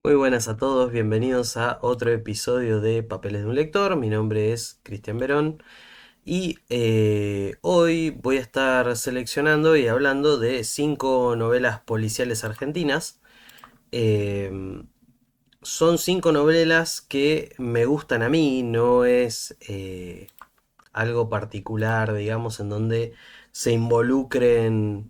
Muy buenas a todos, bienvenidos a otro episodio de Papeles de un Lector. Mi nombre es Cristian Verón y hoy voy a estar seleccionando y hablando de 5 novelas policiales argentinas. Em, Son 5 novelas que me gustan a mí, no es algo particular, digamos, en donde se involucren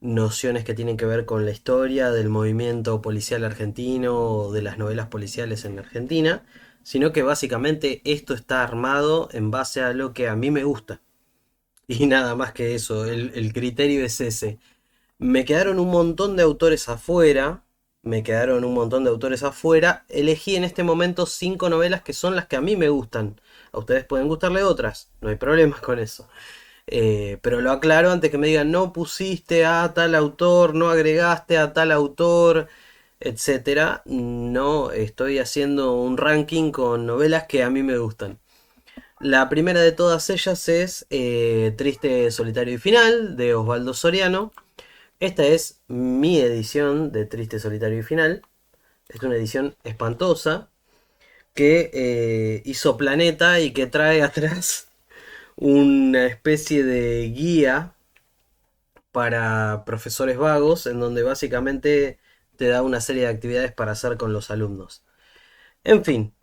nociones que tienen que ver con la historia del movimiento policial argentino o de las novelas policiales en Argentina, sino que básicamente esto está armado en base a lo que a mí me gusta. Y nada más que eso, el criterio es ese. Me quedaron un montón de autores afuera, me quedaron un montón de autores afuera, elegí en este momento 5 novelas que son las que a mí me gustan. A ustedes pueden gustarle otras, no hay problemas con eso. Pero lo aclaro antes que me digan, no pusiste a tal autor, no agregaste a tal autor, etcétera. No, estoy haciendo un ranking con novelas que a mí me gustan. La primera de todas ellas es Triste, Solitario y Final, de Osvaldo Soriano. Esta es mi edición de Triste, Solitario y Final. Es una edición espantosa que hizo Planeta y que trae atrás una especie de guía para profesores vagos, en donde básicamente te da una serie de actividades para hacer con los alumnos. En fin,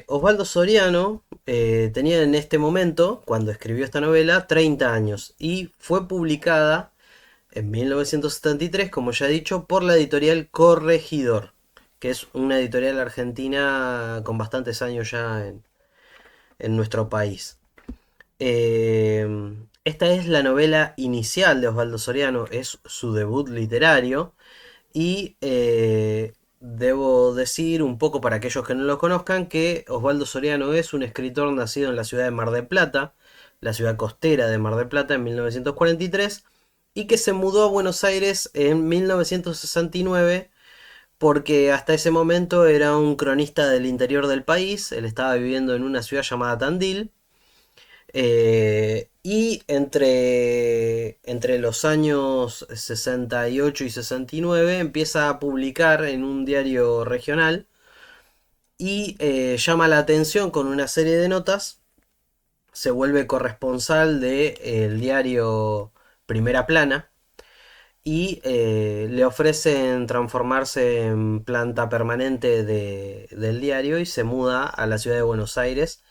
Osvaldo Soriano tenía en este momento, cuando escribió esta novela, 30 años y fue publicada en 1973, como ya he dicho, por la editorial Corregidor, que es una editorial argentina con bastantes años ya en nuestro país. Esta es la novela inicial de Osvaldo Soriano, es su debut literario y debo decir un poco para aquellos que no lo conozcan que Osvaldo Soriano es un escritor nacido en la ciudad de Mar del Plata, la ciudad costera de Mar del Plata en 1943 y que se mudó a Buenos Aires en 1969 porque hasta ese momento era un cronista del interior del país, él estaba viviendo en una ciudad llamada Tandil y entre los años 68 y 69 empieza a publicar en un diario regional y llama la atención con una serie de notas. Se vuelve corresponsal del diario Primera Plana y le ofrecen transformarse en planta permanente del diario y se muda a la ciudad de Buenos Aires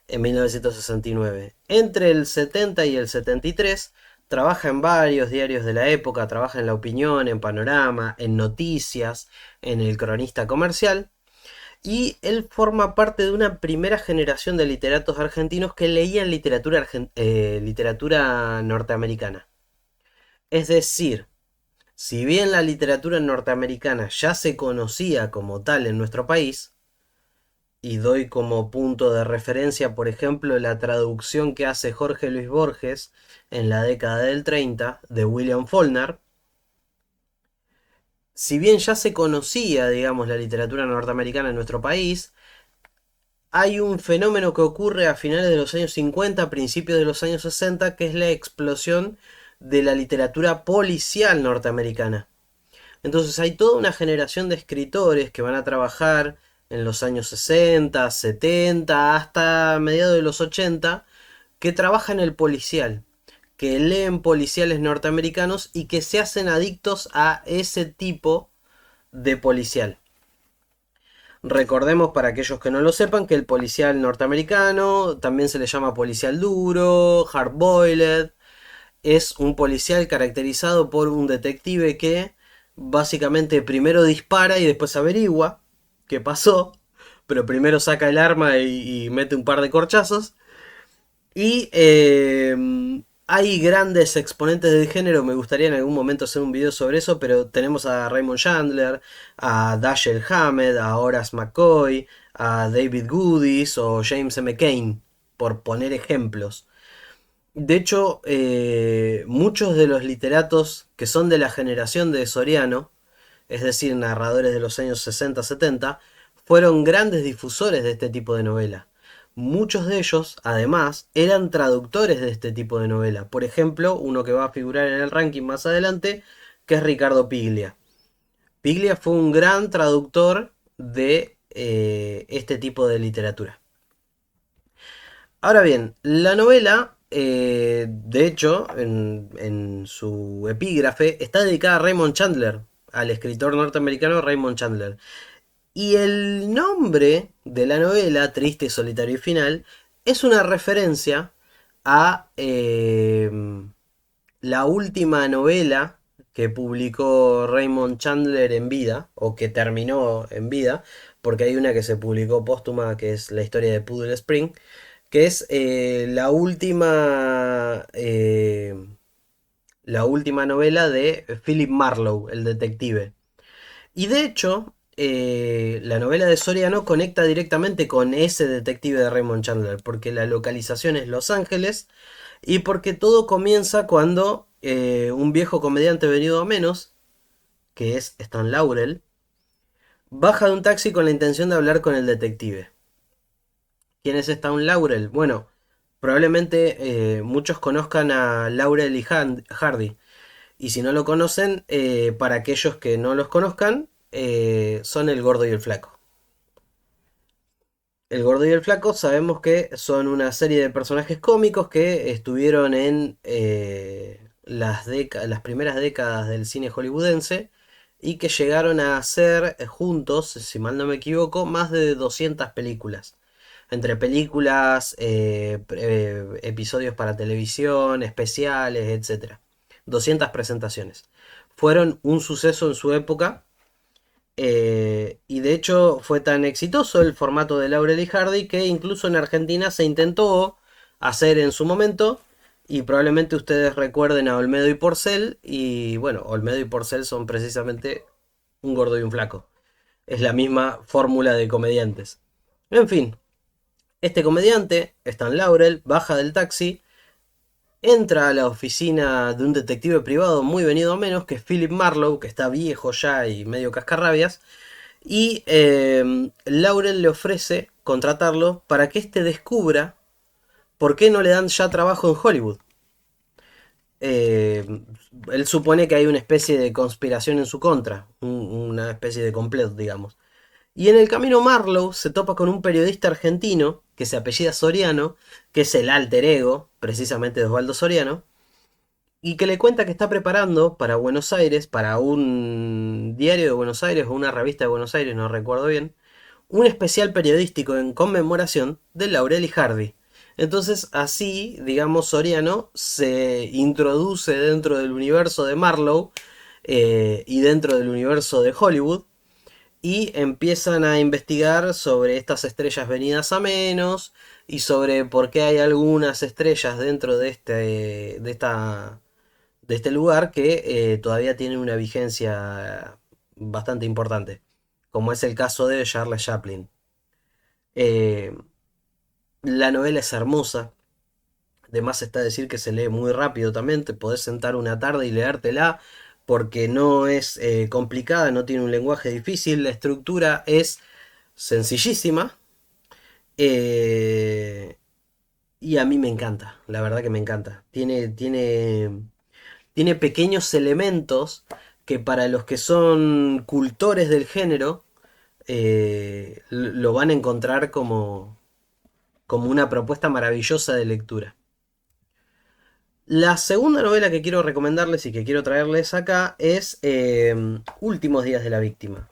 en 1969. Entre el 70 y el 73 trabaja en varios diarios de la época, trabaja en La Opinión, en Panorama, en Noticias, en El Cronista Comercial, y él forma parte de una primera generación de literatos argentinos que leían literatura norteamericana. Es decir, si bien la literatura norteamericana ya se conocía como tal en nuestro país, y doy como punto de referencia, por ejemplo, la traducción que hace Jorge Luis Borges en la década del 30 de William Faulkner. Si bien ya se conocía, digamos, la literatura norteamericana en nuestro país, hay un fenómeno que ocurre a finales de los años 50, principios de los años 60, que es la explosión de la literatura policial norteamericana. Entonces hay toda una generación de escritores que van a trabajar en los años 60, 70, hasta mediados de los 80, que trabajan el policial, que leen policiales norteamericanos y que se hacen adictos a ese tipo de policial. Recordemos para aquellos que no lo sepan que el policial norteamericano también se le llama policial duro, hard-boiled, es un policial caracterizado por un detective que básicamente primero dispara y después averigua qué pasó, pero primero saca el arma y mete un par de corchazos. Y hay grandes exponentes del género, me gustaría en algún momento hacer un video sobre eso, pero tenemos a Raymond Chandler, a Dashiell Hammett, a Horace McCoy, a David Goodis o James M. Cain, por poner ejemplos. De hecho, muchos de los literatos que son de la generación de Soriano, es decir, narradores de los años 60-70, fueron grandes difusores de este tipo de novela. Muchos de ellos, además, eran traductores de este tipo de novela. Por ejemplo, uno que va a figurar en el ranking más adelante, que es Ricardo Piglia. Piglia fue un gran traductor de este tipo de literatura. Ahora bien, la novela, de hecho, en su epígrafe, está dedicada a Raymond Chandler, al escritor norteamericano Raymond Chandler. Y el nombre de la novela, Triste, Solitario y Final, es una referencia a la última novela que publicó Raymond Chandler en vida, o que terminó en vida, porque hay una que se publicó póstuma, que es la historia de Poodle Spring, que es la última novela de Philip Marlowe, el detective. Y de hecho, la novela de Soriano conecta directamente con ese detective de Raymond Chandler, porque la localización es Los Ángeles y porque todo comienza cuando un viejo comediante venido a menos, que es Stan Laurel, baja de un taxi con la intención de hablar con el detective. ¿Quién es Stan Laurel? Bueno, probablemente muchos conozcan a Laurel y Hardy. Y si no lo conocen, para aquellos que no los conozcan, son el gordo y el flaco. El gordo y el flaco sabemos que son una serie de personajes cómicos que estuvieron en las primeras décadas del cine hollywoodense y que llegaron a hacer juntos, si mal no me equivoco, más de 200 películas. Entre películas, episodios para televisión, especiales, etcétera. 200 presentaciones. Fueron un suceso en su época y de hecho fue tan exitoso el formato de Laurel y Hardy que incluso en Argentina se intentó hacer en su momento. Y probablemente ustedes recuerden a Olmedo y Porcel. Y bueno, Olmedo y Porcel son precisamente un gordo y un flaco. Es la misma fórmula de comediantes. En fin, este comediante, Stan Laurel, baja del taxi, entra a la oficina de un detective privado muy venido a menos, que es Philip Marlowe, que está viejo ya y medio cascarrabias, y Laurel le ofrece contratarlo para que éste descubra por qué no le dan ya trabajo en Hollywood. Eh, Él supone que hay una especie de conspiración en su contra, una especie de complot, digamos. Y en el camino Marlowe se topa con un periodista argentino que se apellida Soriano, que es el alter ego, precisamente de Osvaldo Soriano, y que le cuenta que está preparando para Buenos Aires, para un diario de Buenos Aires o una revista de Buenos Aires, no recuerdo bien, un especial periodístico en conmemoración de Laurel y Hardy. Entonces así, digamos, Soriano se introduce dentro del universo de Marlowe y dentro del universo de Hollywood y empiezan a investigar sobre estas estrellas venidas a menos y sobre por qué hay algunas estrellas dentro de este lugar que todavía tienen una vigencia bastante importante, como es el caso de Charles Chaplin. Eh, la novela es hermosa, además está decir que se lee muy rápido también, te podés sentar una tarde y leértela porque no es complicada, no tiene un lenguaje difícil, la estructura es sencillísima eh, y a mí me encanta, la verdad que me encanta. Tiene pequeños elementos que para los que son cultores del género lo van a encontrar como una propuesta maravillosa de lectura. La segunda novela que quiero recomendarles y que quiero traerles acá es Últimos días de la víctima.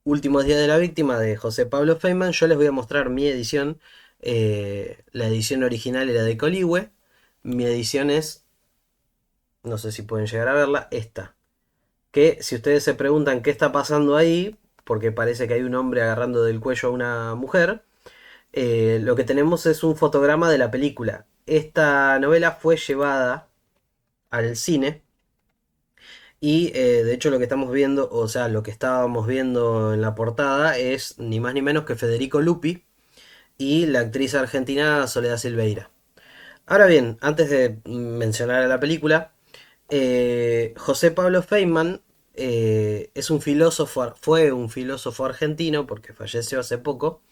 Últimos días de la víctima de José Pablo Feynman. Yo les voy a mostrar mi edición. La edición original era de Coligüe. Mi edición es, no sé si pueden llegar a verla, esta. Que si ustedes se preguntan qué está pasando ahí, porque parece que hay un hombre agarrando del cuello a una mujer, lo que tenemos es un fotograma de la película. Esta novela fue llevada al cine y de hecho lo que estamos viendo, o sea, lo que estábamos viendo en la portada es ni más ni menos que Federico Lupi y la actriz argentina Soledad Silveira. Ahora bien, antes de mencionar a la película, José Pablo Feynman es un filósofo, fue un filósofo argentino, porque falleció hace poco,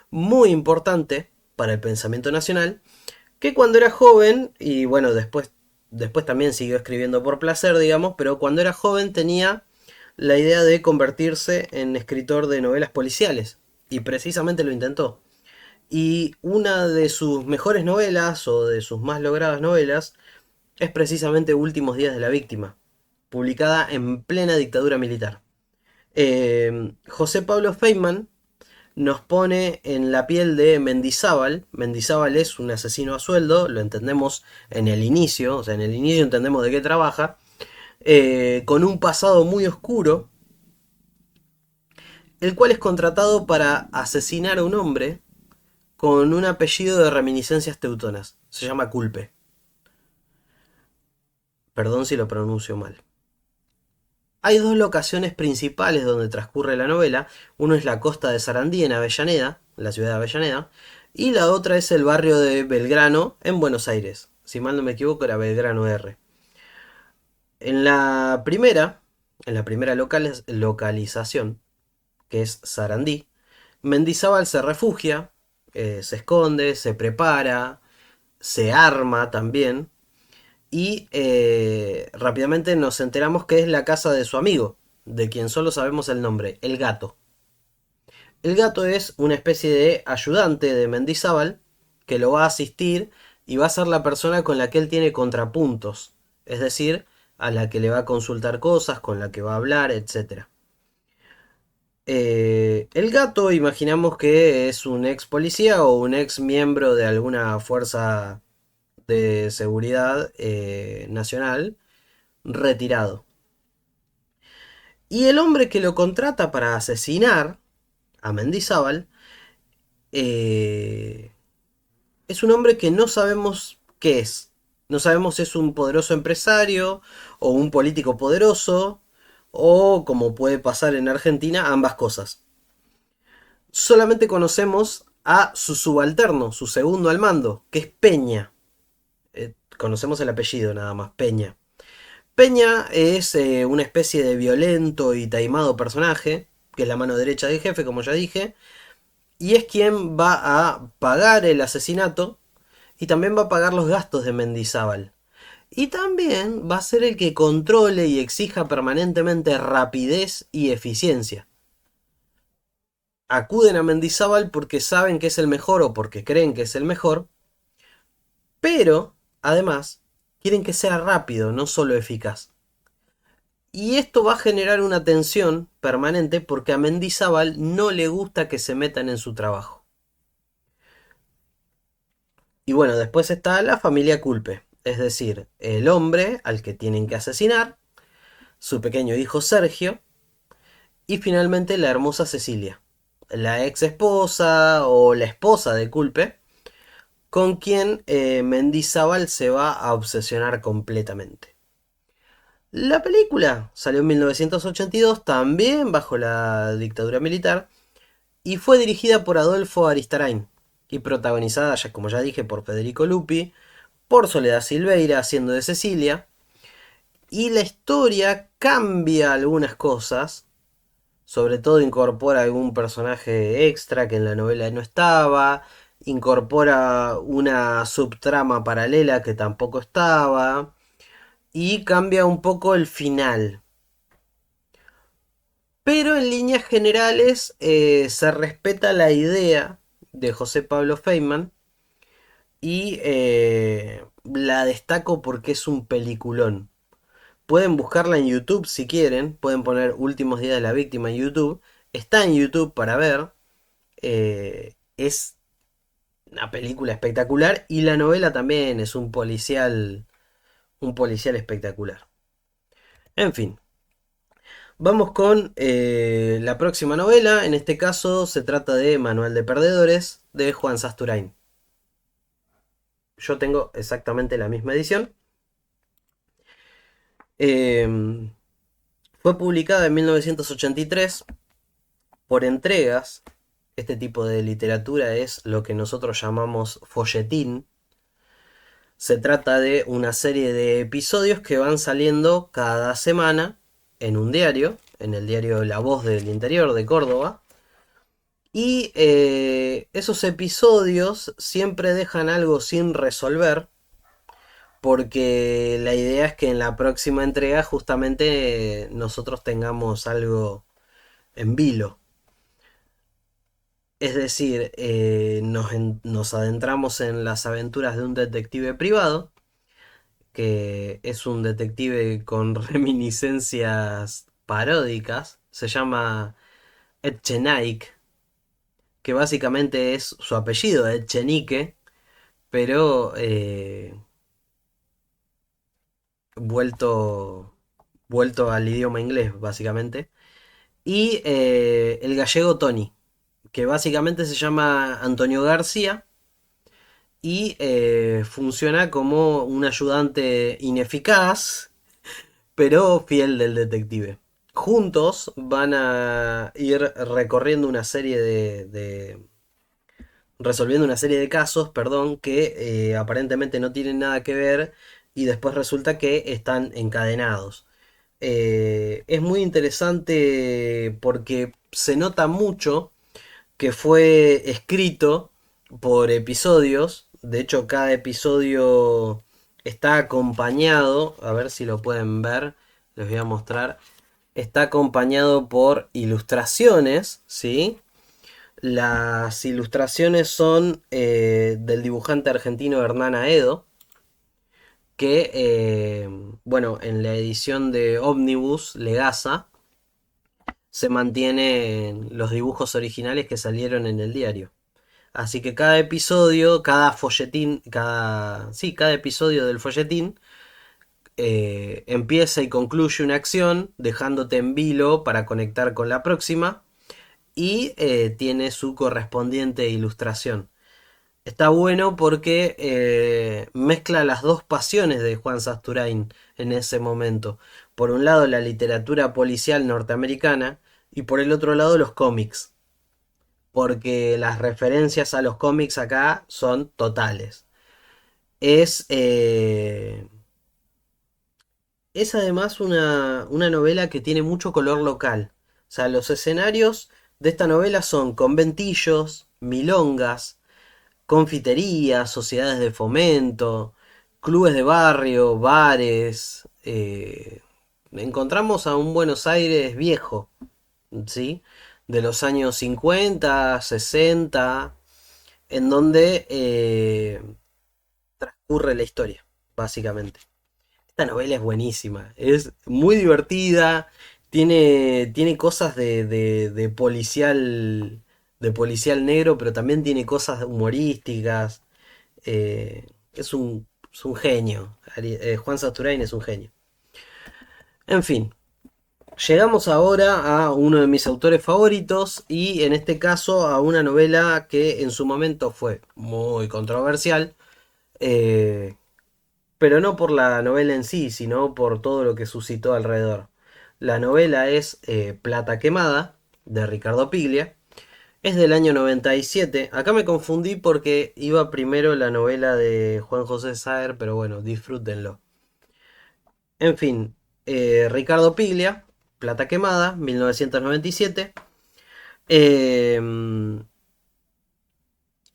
muy importante para el pensamiento nacional, que cuando era joven, y bueno, después también siguió escribiendo por placer, digamos, pero cuando era joven tenía la idea de convertirse en escritor de novelas policiales. Y precisamente lo intentó. Y una de sus mejores novelas, o de sus más logradas novelas, es precisamente Últimos días de la víctima, publicada en plena dictadura militar. José Pablo Feynman nos pone en la piel de Mendizábal. Mendizábal es un asesino a sueldo, lo entendemos en el inicio, o sea, en el inicio entendemos de qué trabaja, con un pasado muy oscuro, el cual es contratado para asesinar a un hombre con un apellido de reminiscencias teutonas. Se llama Culpe. Perdón si lo pronuncio mal. Hay dos locaciones principales donde transcurre la novela. Uno es la costa de Sarandí en Avellaneda, la ciudad de Avellaneda, y la otra es el barrio de Belgrano en Buenos Aires. Si mal no me equivoco era Belgrano R. En la primera, en la primera localización, que es Sarandí, Mendizábal se refugia, se esconde, se prepara, se arma también y rápidamente nos enteramos que es la casa de su amigo, de quien solo sabemos el nombre, el Gato. El Gato es una especie de ayudante de Mendizábal que lo va a asistir y va a ser la persona con la que él tiene contrapuntos, es decir, a la que le va a consultar cosas, con la que va a hablar, etcétera. El Gato imaginamos que es un ex policía o un ex miembro de alguna fuerza de seguridad nacional retirado. Y el hombre que lo contrata para asesinar a Mendizábal eh, es un hombre que no sabemos qué es. No sabemos si es un poderoso empresario o un político poderoso o, como puede pasar en Argentina, ambas cosas. Solamente conocemos a su subalterno, su segundo al mando, que es Peña. Conocemos el apellido nada más, Peña. Peña es una especie de violento y taimado personaje, que es la mano derecha del jefe, como ya dije, y es quien va a pagar el asesinato y también va a pagar los gastos de Mendizábal. Y también va a ser el que controle y exija permanentemente rapidez y eficiencia. Acuden a Mendizábal porque saben que es el mejor o porque creen que es el mejor, pero además quieren que sea rápido, no solo eficaz. Y esto va a generar una tensión permanente porque a Mendizábal no le gusta que se metan en su trabajo. Y bueno, después está la familia Culpe, es decir, el hombre al que tienen que asesinar, su pequeño hijo Sergio y finalmente la hermosa Cecilia, la ex esposa o la esposa de Culpe, con quien Mendizábal se va a obsesionar completamente. La película salió en 1982, también bajo la dictadura militar, y fue dirigida por Adolfo Aristarain y protagonizada, ya como ya dije, por Federico Lupi, por Soledad Silveira haciendo de Cecilia, y la historia cambia algunas cosas, sobre todo incorpora algún personaje extra que en la novela no estaba, incorpora una subtrama paralela que tampoco estaba, y cambia un poco el final. Pero en líneas generales se respeta la idea de José Pablo Feynman y la destaco porque es un peliculón. Pueden buscarla en YouTube si quieren, pueden poner Últimos días de la víctima en YouTube. Está en YouTube para ver. Es una película espectacular y la novela también es un policial espectacular. En fin, vamos con la próxima novela. En este caso se trata de Manual de Perdedores de Juan Sasturain. Yo tengo exactamente la misma edición. Eh, Fue publicada en 1983 por entregas. Este tipo de literatura es lo que nosotros llamamos folletín. Se trata de una serie de episodios que van saliendo cada semana en un diario, en el diario La Voz del Interior de Córdoba. Y esos episodios siempre dejan algo sin resolver porque la idea es que en la próxima entrega justamente nosotros tengamos algo en vilo. Es decir, nos adentramos en las aventuras de un detective privado, que es un detective con reminiscencias paródicas. Se llama Etchenaik, que básicamente es su apellido, Etchenique, pero vuelto, vuelto al idioma inglés, básicamente. Y el gallego Tony, que básicamente se llama Antonio García y funciona como un ayudante ineficaz, pero fiel del detective. Juntos van a ir recorriendo una serie resolviendo una serie de casos, perdón, que aparentemente no tienen nada que ver y después resulta que están encadenados. Es muy interesante porque se nota mucho que fue escrito por episodios. De hecho, cada episodio está acompañado, a ver si lo pueden ver, les voy a mostrar. Está acompañado por ilustraciones, ¿sí? Las ilustraciones son del dibujante argentino Hernán Aedo, que, bueno, en la edición de Omnibus Legaza se mantienen los dibujos originales que salieron en el diario. Así que cada episodio, cada folletín, sí, cada episodio del folletín empieza y concluye una acción, dejándote en vilo para conectar con la próxima y tiene su correspondiente ilustración. Está bueno porque mezcla las dos pasiones de Juan Sasturain en ese momento. Por un lado la literatura policial norteamericana y por el otro lado los cómics. Porque las referencias a los cómics acá son totales. Es, es además una novela que tiene mucho color local. O sea, los escenarios de esta novela son conventillos, milongas, confiterías, sociedades de fomento, clubes de barrio, bares. Encontramos a un Buenos Aires viejo, ¿sí? De los años 50, 60, en donde transcurre la historia, básicamente. Esta novela es buenísima, es muy divertida, tiene cosas de policial negro, pero también tiene cosas humorísticas. Es un genio. Juan Sasturain es un genio. En fin, llegamos ahora a uno de mis autores favoritos y en este caso a una novela que en su momento fue muy controversial, eh, pero no por la novela en sí, sino por todo lo que suscitó alrededor. La novela es Plata Quemada, de Ricardo Piglia. Es del año 97. Acá me confundí porque iba primero la novela de Juan José Saer, pero bueno, disfrútenlo. En fin, Ricardo Piglia, Plata Quemada, 1997. Eh,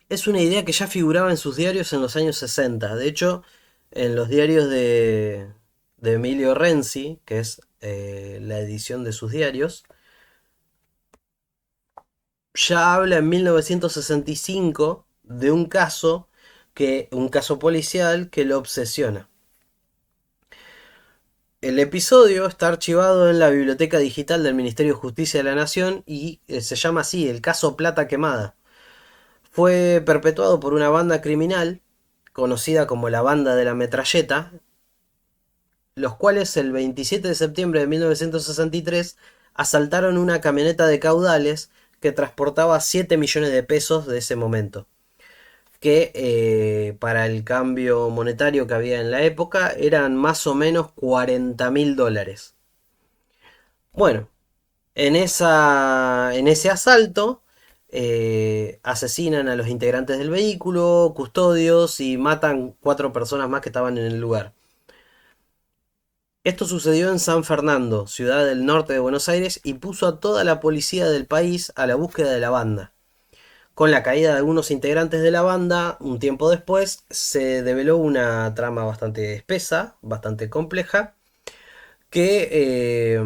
es una idea que ya figuraba en sus diarios en los años 60. De hecho, en los diarios de Emilio Renzi, que es la edición de sus diarios, ya habla en 1965 de un caso policial que lo obsesiona. El episodio está archivado en la Biblioteca Digital del Ministerio de Justicia de la Nación y se llama así, el caso Plata Quemada. Fue perpetuado por una banda criminal conocida como la Banda de la Metralleta, los cuales el 27 de septiembre de 1963 asaltaron una camioneta de caudales que transportaba 7 millones de pesos de ese momento, que para el cambio monetario que había en la época eran más o menos 40.000 dólares. Bueno, en ese asalto asesinan a los integrantes del vehículo, custodios y matan 4 personas más que estaban en el lugar. Esto sucedió en San Fernando, ciudad del norte de Buenos Aires, y puso a toda la policía del país a la búsqueda de la banda. Con la caída de algunos integrantes de la banda, un tiempo después, se develó una trama bastante espesa, bastante compleja, que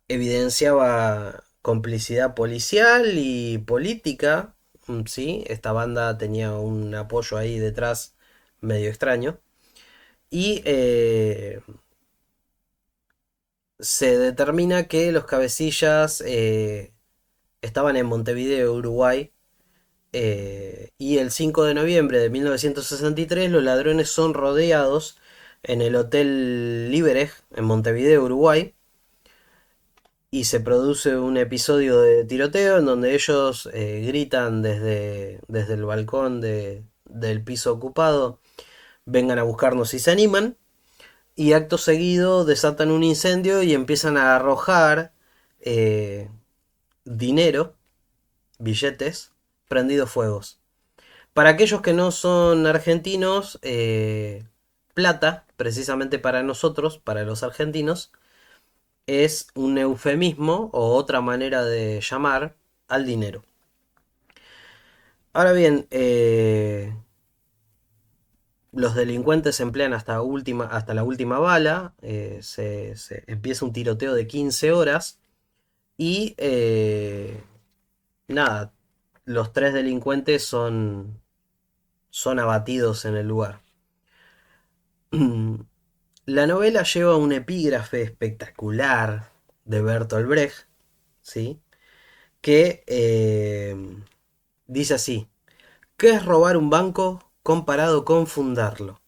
evidenciaba complicidad policial y política. Sí, esta banda tenía un apoyo ahí detrás medio extraño. Y se determina que los cabecillas estaban en Montevideo, Uruguay. Y el 5 de noviembre de 1963 los ladrones son rodeados en el Hotel Liberej en Montevideo, Uruguay. Y se produce un episodio de tiroteo en donde ellos gritan desde el balcón del piso ocupado, vengan a buscarnos si se animan. Y acto seguido desatan un incendio y empiezan a arrojar eh, dinero, billetes, prendidos fuegos. Para aquellos que no son argentinos, plata, precisamente para nosotros, para los argentinos, es un eufemismo o otra manera de llamar al dinero. Ahora bien, los delincuentes emplean hasta la última bala, se empieza un tiroteo de 15 horas y nada, los tres delincuentes son abatidos en el lugar. La novela lleva un epígrafe espectacular de Bertolt Brecht, ¿sí? Que dice así: ¿qué es robar un banco comparado con fundarlo?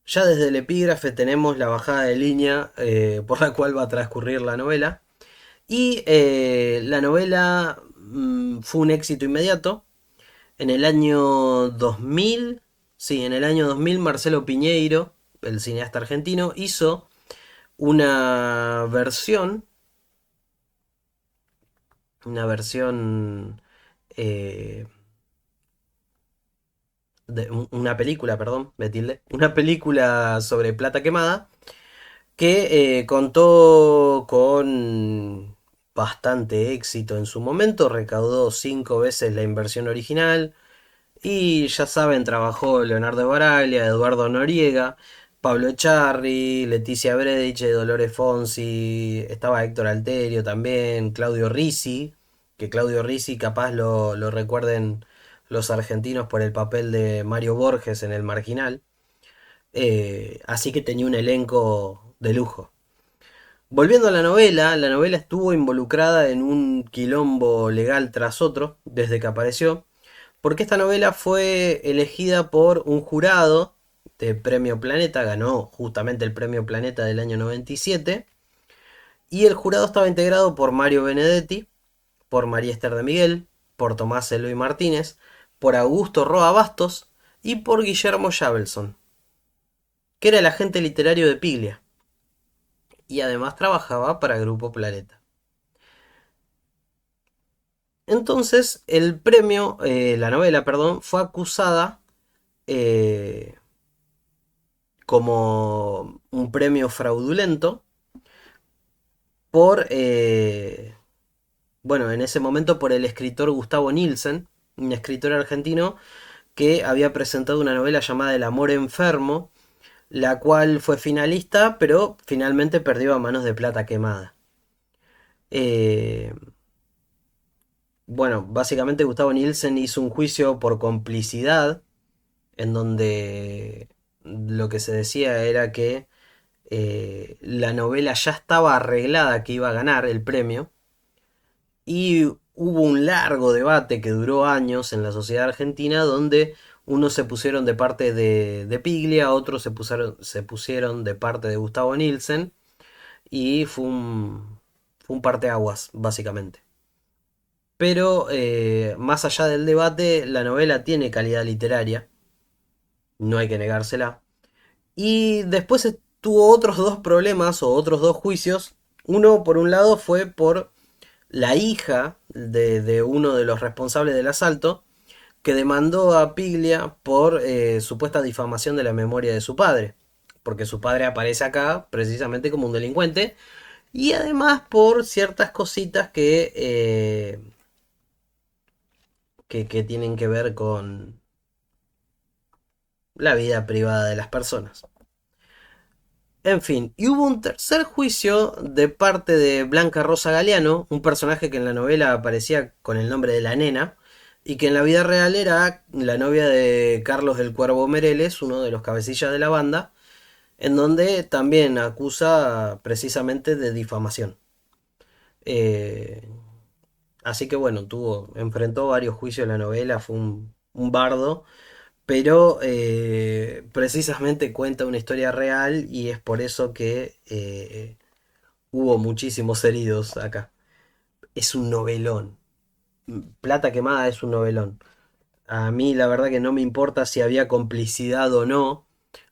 Ya desde el epígrafe tenemos la bajada de línea por la cual va a transcurrir la novela. Y la novela fue un éxito inmediato. En el año 2000, sí, en el año 2000 Marcelo Piñeiro, el cineasta argentino, hizo una versión, eh, una película, perdón, me tilde, una película sobre plata quemada que contó con bastante éxito en su momento, recaudó 5 veces la inversión original. Y ya saben, trabajó Leonardo Baraglia, Eduardo Noriega, Pablo Echarri, Leticia Brediche, Dolores Fonsi, estaba Héctor Alterio también, Claudio Risi, que Claudio Risi capaz lo recuerden los argentinos por el papel de Mario Borges en El Marginal. Así que tenía un elenco de lujo. Volviendo a la novela estuvo involucrada en un quilombo legal tras otro desde que apareció, porque esta novela fue elegida por un jurado de Premio Planeta, ganó justamente el Premio Planeta del año 97, y el jurado estaba integrado por Mario Benedetti, por María Esther de Miguel, por Tomás Eloy Martínez, por Augusto Roa Bastos y por Guillermo Jabelson, que era el agente literario de Piglia, y además trabajaba para Grupo Planeta. Entonces, la novela, perdón, fue acusada eh, como un premio fraudulento por, bueno, en ese momento por el escritor Gustavo Nielsen, un escritor argentino que había presentado una novela llamada El amor enfermo, la cual fue finalista, pero finalmente perdió a manos de Plata Quemada. Eh, bueno, básicamente Gustavo Nielsen hizo un juicio por complicidad, en donde lo que se decía era que la novela ya estaba arreglada que iba a ganar el premio y hubo un largo debate que duró años en la sociedad argentina donde unos se pusieron de parte de Piglia, otros se pusieron de parte de Gustavo Nielsen y fue un parteaguas básicamente. Pero más allá del debate, la novela tiene calidad literaria, no hay que negársela. Y después tuvo otros dos problemas o otros dos juicios. Uno, por un lado, fue por la hija de uno de los responsables del asalto, que demandó a Piglia por supuesta difamación de la memoria de su padre. Porque su padre aparece acá precisamente como un delincuente. y además por ciertas cositas que tienen que ver con la vida privada de las personas. En fin, y hubo un tercer juicio de parte de Blanca Rosa Galeano, un personaje que en la novela aparecía con el nombre de la nena, y que en la vida real era la novia de Carlos del Cuervo Mereles, uno de los cabecillas de la banda, en donde también acusa precisamente de difamación. Eh, Así que bueno, enfrentó varios juicios en la novela, fue un bardo, pero precisamente cuenta una historia real y es por eso que hubo muchísimos heridos acá. Es un novelón. Plata Quemada es un novelón. A mí la verdad que no me importa si había complicidad o no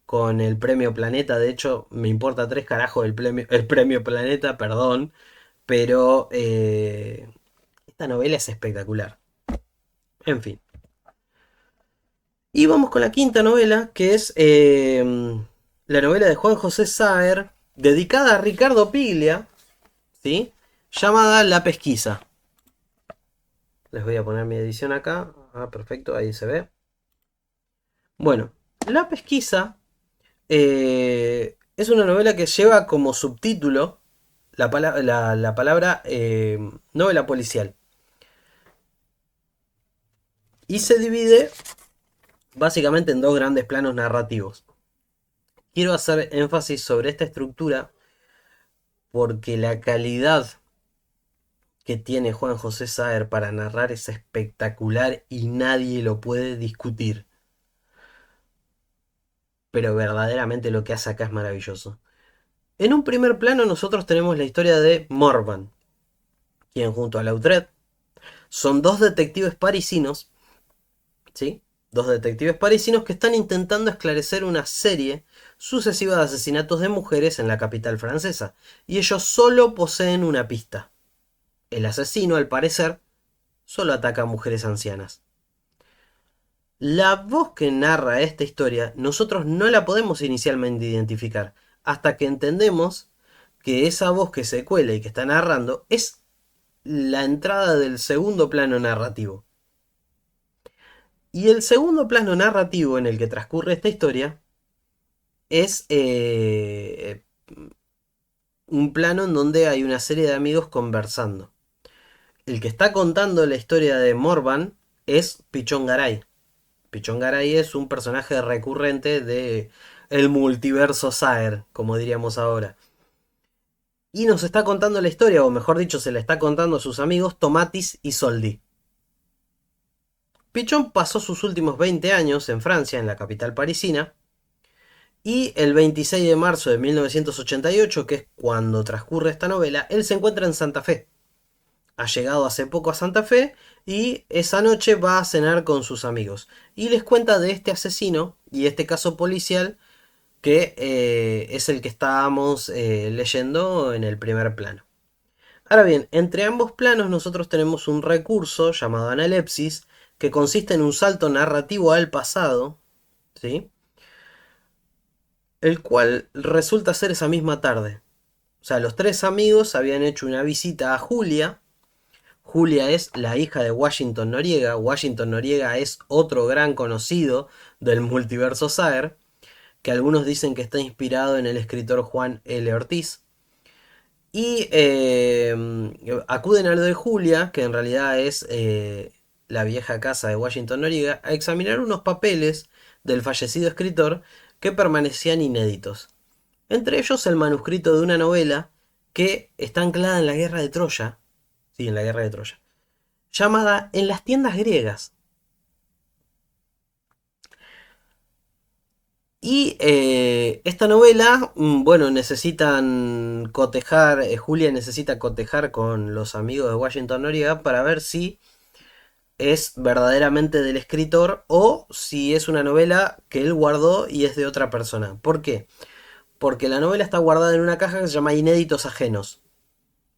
con el premio Planeta. De hecho, me importa tres carajos el premio Planeta, perdón. Pero esta novela es espectacular. En fin. Y vamos con la quinta novela, que es la novela de Juan José Saer, dedicada a Ricardo Piglia, ¿sí? Llamada La Pesquisa. Les voy a poner mi edición acá. Ah, perfecto, ahí se ve. Bueno, La Pesquisa es una novela que lleva como subtítulo la palabra novela policial. Y se divide básicamente en dos grandes planos narrativos. Quiero hacer énfasis sobre esta estructura porque la calidad que tiene Juan José Saer para narrar es espectacular y nadie lo puede discutir. Pero verdaderamente lo que hace acá es maravilloso. En un primer plano nosotros tenemos la historia de Morvan, quien junto a Lautret son dos detectives parisinos, ¿sí? Dos detectives parisinos que están intentando esclarecer una serie sucesiva de asesinatos de mujeres en la capital francesa, y ellos solo poseen una pista. El asesino, al parecer, solo ataca a mujeres ancianas. La voz que narra esta historia nosotros no la podemos inicialmente identificar hasta que entendemos que esa voz que se cuela y que está narrando es la entrada del segundo plano narrativo. Y el segundo plano narrativo en el que transcurre esta historia es un plano en donde hay una serie de amigos conversando. El que está contando la historia de Morvan es Pichón Garay. Pichón Garay es un personaje recurrente de el multiverso Saer, como diríamos ahora. Y nos está contando la historia, o mejor dicho, se la está contando a sus amigos Tomatis y Soldi. Pichón pasó sus últimos 20 años en Francia, en la capital parisina, y el 26 de marzo de 1988, que es cuando transcurre esta novela, él se encuentra en Santa Fe. Ha llegado hace poco a Santa Fe y esa noche va a cenar con sus amigos. Y les cuenta de este asesino y este caso policial que es el que estábamos leyendo en el primer plano. Ahora bien, entre ambos planos nosotros tenemos un recurso llamado analepsis que consiste en un salto narrativo al pasado, ¿sí? El cual resulta ser esa misma tarde. O sea, los tres amigos habían hecho una visita a Julia. Julia es la hija de Washington Noriega. Washington Noriega es otro gran conocido del multiverso Saer, que algunos dicen que está inspirado en el escritor Juan L. Ortiz. Y acuden a lo de Julia, que en realidad es la vieja casa de Washington Noriega, a examinar unos papeles del fallecido escritor que permanecían inéditos. Entre ellos el manuscrito de una novela que está anclada en la guerra de Troya, sí, en la guerra de Troya, llamada En las tiendas griegas. Y esta novela, bueno, necesitan cotejar, Julia necesita cotejar con los amigos de Washington Noriega para ver si es verdaderamente del escritor o si es una novela que él guardó y es de otra persona. ¿Por qué? Porque la novela está guardada en una caja que se llama Inéditos Ajenos.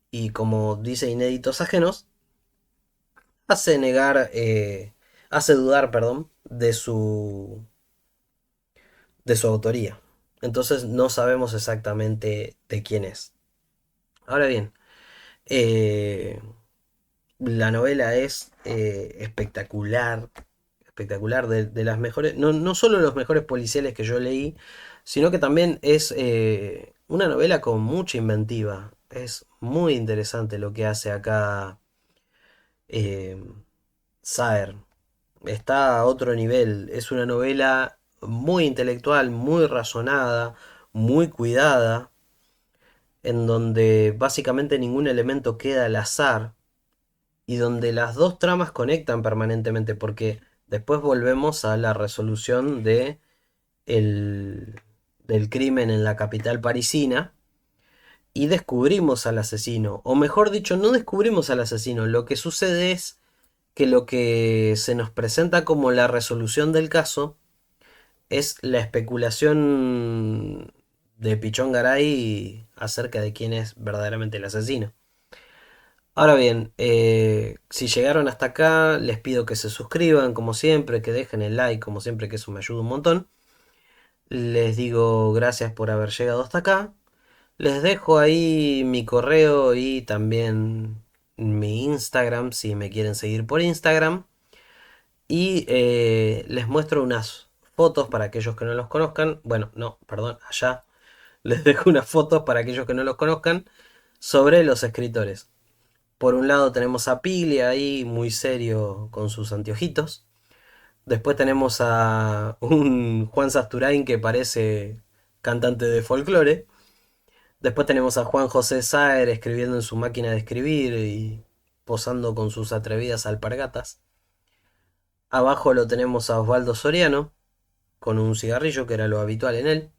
Y como dice Inéditos Ajenos, hace negar, hace dudar, perdón, de su autoría. Entonces no sabemos exactamente de quién es. Ahora bien, eh, la novela es espectacular, espectacular, de las mejores, no, no solo los mejores policiales que yo leí, sino que también es una novela con mucha inventiva. Es muy interesante lo que hace acá eh, Saer. Está a otro nivel. Es una novela muy intelectual, muy razonada, muy cuidada, en donde básicamente ningún elemento queda al azar y donde las dos tramas conectan permanentemente, porque después volvemos a la resolución el- del crimen en la capital parisina y descubrimos al asesino, o mejor dicho, no descubrimos al asesino, lo que sucede es que lo que se nos presenta como la resolución del caso es la especulación de Pichón Garay acerca de quién es verdaderamente el asesino. Ahora bien, si llegaron hasta acá, les pido que se suscriban, como siempre, que dejen el like, como siempre, que eso me ayuda un montón. Les digo gracias por haber llegado hasta acá. Les dejo ahí mi correo y también mi Instagram, si me quieren seguir por Instagram. Y les muestro unas fotos para aquellos que no los conozcan. Bueno, no, perdón, allá les dejo unas fotos para aquellos que no los conozcan sobre los escritores. Por un lado tenemos a Pili ahí, muy serio con sus anteojitos. Después tenemos a un Juan Sasturain que parece cantante de folclore. Después tenemos a Juan José Saer escribiendo en su máquina de escribir y posando con sus atrevidas alpargatas. Abajo lo tenemos a Osvaldo Soriano con un cigarrillo, que era lo habitual en él.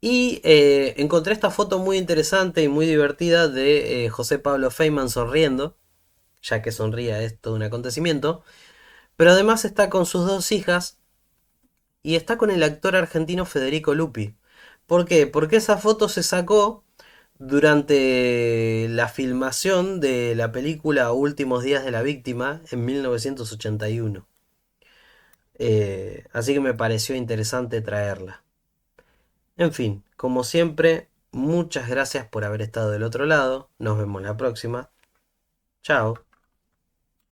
Y encontré esta foto muy interesante y muy divertida de José Pablo Feynman sonriendo, ya que sonría es todo un acontecimiento. Pero además está con sus dos hijas y está con el actor argentino Federico Lupi. ¿Por qué? Porque esa foto se sacó durante la filmación de la película Últimos días de la víctima en 1981. Así que me pareció interesante traerla. En fin, como siempre, muchas gracias por haber estado del otro lado. Nos vemos la próxima. Chao.